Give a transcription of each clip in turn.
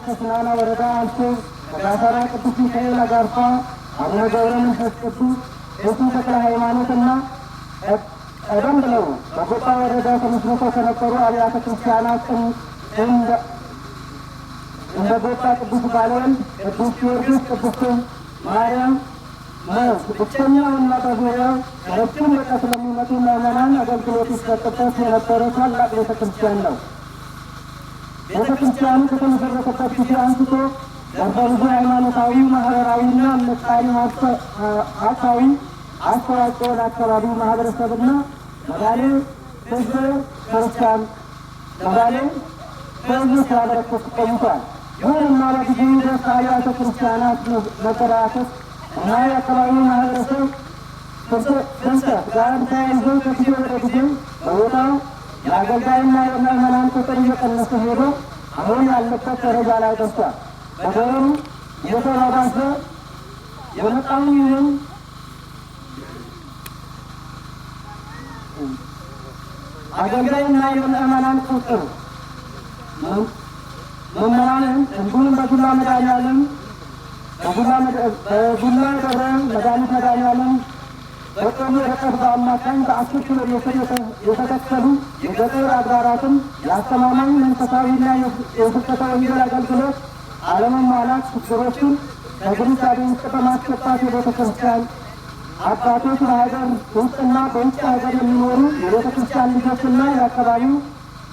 ከስናና ወረዳ አልፎ ከዳሰራ ቅዱስ ሚካኤል አጋርፋ አቡነ ገብረ መንፈስ ቅዱስ የሱ ተክለ ሃይማኖትና ቀደም ብለው በጎጣ ወረዳ ተመስርተው ከነበሩ አብያተ ክርስቲያናት እንደ ጎጣ ቅዱስ ባለወልድ፣ ቅዱስ ጊዮርጊስ፣ ቅድስት ማርያም ነው። ብቸኛውና በዙሪያው ረጅም ርቀት ለሚመጡ ምዕመናን አገልግሎት ይሰጥበት የነበረ ታላቅ ቤተክርስቲያን ነው። ቤተክርስቲያኑ ከተመሰረተበት ጊዜ አንስቶ በብዙ ሃይማኖታዊ፣ ማህበራዊና ምጣኔ ሀብታዊ አስተዋጽኦ ለአካባቢው ማህበረሰብና መዳሌ ህዝበ ክርስቲያን ሲያበረክት ቆይቷል። ይሁንና በጊዜ ሂደት አብያተ ክርስቲያናት መበራከት እና የአካባቢው ማህበረሰብ ፍልሰት ጋር ተያይዞ ከጊዜ ወደ ጊዜ በቦታው የአገልጋይና የምዕመናን ቁጥር እየቀነሰ ሄዶ አሁን ያለበት ደረጃ ላይ ደርሷል። ነገሩ እየተባባሰ የመጣው ይህን አገልጋይና የምዕመናን ቁጥር መምህራንን እንዲሁም በጉላ መድኃኔዓለም በጉላ ደብረ መድኃኒት መድኃኔዓለም በቅርቡ ርቀት በአማካኝ በ10 ኪሎ ሜትር የተተከሉ የገጠር አድባራትን የአስተማማኝ መንፈሳዊና የስብከተ ወንጌል አገልግሎት አለመሟላት ችግሮችን ከግንዛቤ ውስጥ በማስገባት የቤተ ክርስቲያን አባቶች በሀገር ውስጥና በውጭ ሀገር የሚኖሩ የቤተ ክርስቲያን ልጆችና የአካባቢው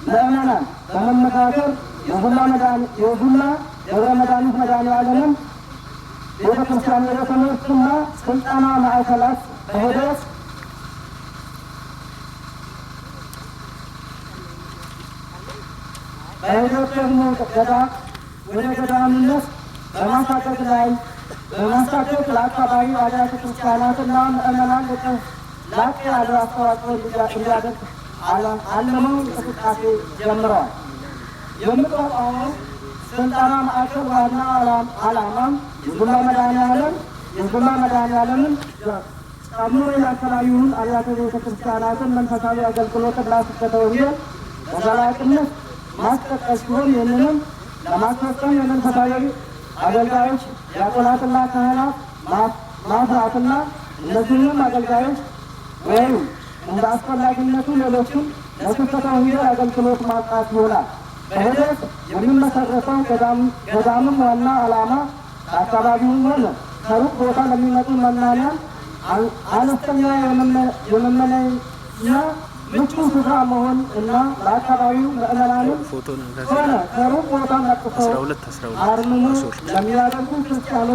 ምዕመናን በመመካከር የጉላ ደብረ መድኃኒት መድኃኔዓለምን ቤተ ክርስቲያን የትምህርትና ስልጠና ማዕከላት በሂደት ደግሞ ወደ ገዳምነት በማሳደግ ለአካባቢው አብያተ ክርስቲያናትና ምዕመናን ላቅ ያለ አስተዋጽኦ እንዲያደርግ አለመው እንቅስቃሴ ጀምረዋል። የምትቋቋመው ስልጠና ማዕከል ዋና ዓላማም የጉላ መድኃኔዓለምን ጨምሮ የአካባቢውን አብያተ ቤተ ክርስቲያናትን መንፈሳዊ አገልግሎትና ስብከተ ወንጌል በዘላቂነት ማስቀጠል ሲሆን ይህንንም ለማስፈጸም የመንፈሳዊ አገልጋዮች ዲያቆናትና ካህናት ማፍራትና እነዚህንም አገልጋዮች ወይም እንደ አስፈላጊነቱ ሌሎችም ለስብከተ ወንጌል አገልግሎት ማብቃት ይሆናል። በሂደት የሚመሰረተው ገዳምም ዋና ዓላማ ከአካባቢውም ሆነ ከሩቅ ቦታ ለሚመጡ መናንያን አነስተኛ የመመለኛ ምቹ ስፍራ መሆን እና ለአካባቢው ምዕመናንም ሆነ ከሩቅ ቦታ መጥተው አርምሞ ለሚያደርጉ ክርስቲያኖች